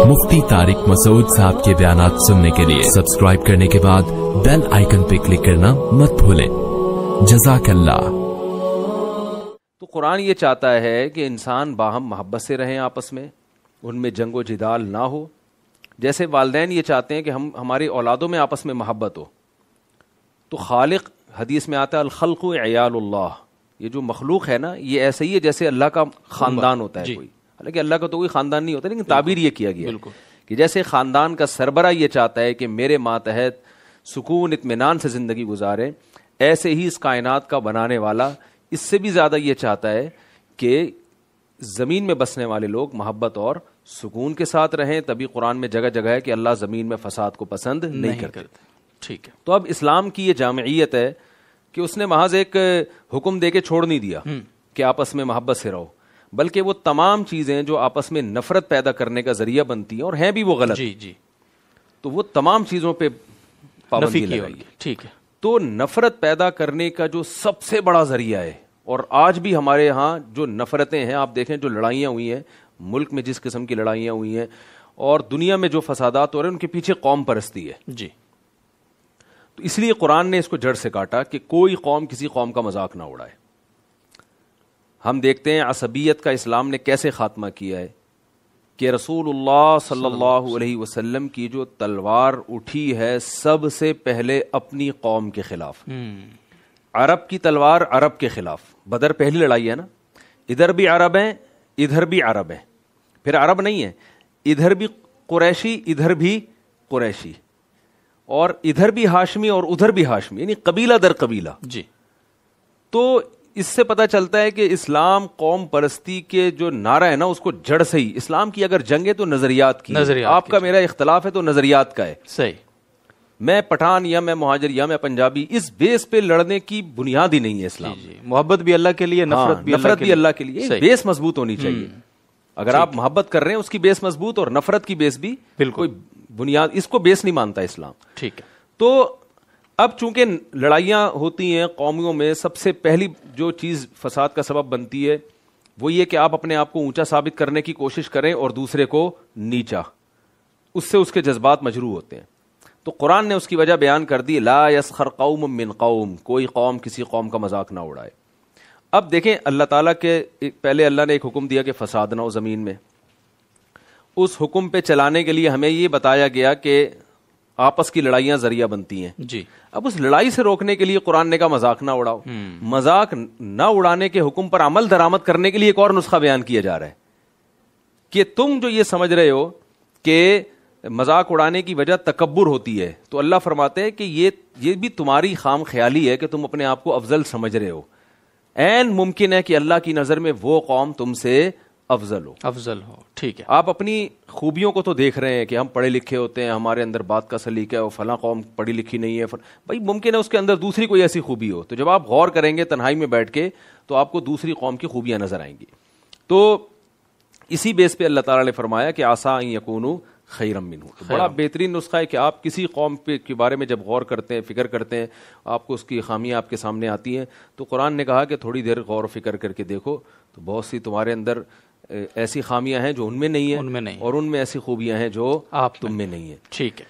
मुफ्ती तारिक मसूद साहब के बयानात सुनने के लिए सब्सक्राइब करने के बाद बेल आइकन पे क्लिक करना मत भूलें। जज़ाकल्लाह। तो कुरान ये चाहता है कि इंसान बाहम मोहब्बत से रहें, आपस में उनमें जंगो जिदाल ना हो। जैसे वालिदैन ये चाहते हैं कि हम हमारी औलादों में आपस में मोहब्बत हो, तो खालिक हदीस में आता है अल-खल्क़ु इयालुल्लाह, ये जो मखलूक है ना ये ऐसे ही है जैसे अल्लाह का खानदान होता है कोई। हालांकि अल्लाह का तो कोई खानदान नहीं होता, लेकिन ताबीर ये किया गया कि जैसे खानदान का सरबरा ये चाहता है कि मेरे मातहत सुकून इत्मीनान से ज़िंदगी गुजारें, ऐसे ही इस कायनात का बनाने वाला इससे भी ज़्यादा ये चाहता है कि ज़मीन में बसने वाले लोग मोहब्बत और सुकून के साथ रहें। तभी कुरान में जगह जगह है कि अल्लाह ज़मीन में फसाद को पसंद नहीं करते। ठीक है। तो अब इस्लाम की ये जामियत है कि उसने महज एक हुक्म दे के छोड़ नहीं दिया कि आपस में मोहब्बत से रहो, बल्कि वो तमाम चीज़ें जो आपस में नफरत पैदा करने का जरिया बनती हैं और हैं भी वो गलत, जी, तो वो तमाम चीज़ों पे पाबंदी लगाई है। ठीक है। तो नफरत पैदा करने का जो सबसे बड़ा जरिया है, और आज भी हमारे यहाँ जो नफरतें हैं, आप देखें जो लड़ाइयाँ हुई हैं, मुल्क में जिस किस्म की लड़ाइयाँ हुई हैं और दुनिया में जो फसादात हो रहे हैं, उनके पीछे कौम परस्ती है जी। तो इसलिए कुरान ने इसको जड़ से काटा कि कोई कौम किसी कौम का मजाक ना उड़ाए। हम देखते हैं असबियत का इस्लाम ने कैसे खात्मा किया है कि रसूलुल्लाह सल्लल्लाहु अलैहि वसल्लम की जो तलवार उठी है सबसे पहले अपनी कौम के खिलाफ, अरब की तलवार अरब के खिलाफ। बदर पहली लड़ाई है ना, इधर भी अरब हैं इधर भी अरब हैं, फिर अरब नहीं है, इधर भी कुरैशी इधर भी कुरैशी, और इधर भी हाशमी और उधर भी हाशमी, यानी कबीला दर कबीला जी। तो इससे पता चलता है कि इस्लाम कौम परस्ती के जो नारा है ना उसको जड़ से ही, इस्लाम की अगर जंग है तो नजरियात की, आपका मेरा इख्तलाफ है तो नजरियात का है। सही। मैं पठान या मैं मुहाजिर या मैं पंजाबी, इस बेस पे लड़ने की बुनियाद ही नहीं है इस्लाम। मोहब्बत भी अल्लाह के लिए, नफरत भी अल्लाह के लिए। बेस मजबूत होनी चाहिए। अगर आप मोहब्बत कर रहे हैं उसकी बेस मजबूत, और नफरत की बेस भी कोई बुनियाद, इसको बेस नहीं मानता इस्लाम। ठीक है। तो अब चूंकि लड़ाइयाँ होती हैं कौमियों में, सबसे पहली जो चीज़ फसाद का सबब बनती है वो ये कि आप अपने आप को ऊंचा साबित करने की कोशिश करें और दूसरे को नीचा, उससे उसके जज्बात मजरू होते हैं। तो कुरान ने उसकी वजह बयान कर दी, ला यस्खर कौम मिन कौम, कोई कौम किसी कौम का मजाक ना उड़ाए। अब देखें अल्लाह ताला के पहले अल्लाह ने एक हुक्म दिया कि फसाद ना हो ज़मीन में, उस हुक्म पे चलाने के लिए हमें ये बताया गया कि आपस की लड़ाइयाँ जरिया बनती हैं जी। अब उस लड़ाई से रोकने के लिए कुरान ने कहा मजाक ना उड़ाओ। मजाक ना उड़ाने के हुक्म पर अमल दरामद करने के लिए एक और नुस्खा बयान किया जा रहा है कि तुम जो ये समझ रहे हो कि मजाक उड़ाने की वजह तकब्बुर होती है, तो अल्लाह फरमाते हैं कि ये भी तुम्हारी खाम ख्याली है कि तुम अपने आप को अफजल समझ रहे हो। ऐन मुमकिन है कि अल्लाह की नज़र में वो कौम तुमसे अफजल हो। ठीक है। आप अपनी खूबियों को तो देख रहे हैं कि हम पढ़े लिखे होते हैं, हमारे अंदर बात का सलीका है, और फला कौम पढ़ी लिखी नहीं है, भाई मुमकिन है उसके अंदर दूसरी कोई ऐसी खूबी हो। तो जब आप गौर करेंगे तन्हाई में बैठ के तो आपको दूसरी कौम की खूबियां नजर आएंगी। तो इसी बेस पे अल्लाह ताला ने फरमाया कि आसा अन यकूनु खैरम मिन्हु। तो बड़ा बेहतरीन नुस्खा है कि आप किसी कौम के बारे में जब गौर करते हैं, फिक्र करते हैं, आपको उसकी खामियां आपके सामने आती हैं, तो कुरान ने कहा कि थोड़ी देर गौर फिक्र करके देखो तो बहुत सी तुम्हारे अंदर ऐसी खामियां हैं जो उनमें नहीं है, और उनमें ऐसी खूबियां हैं जो आप तुम में नहीं है। ठीक है।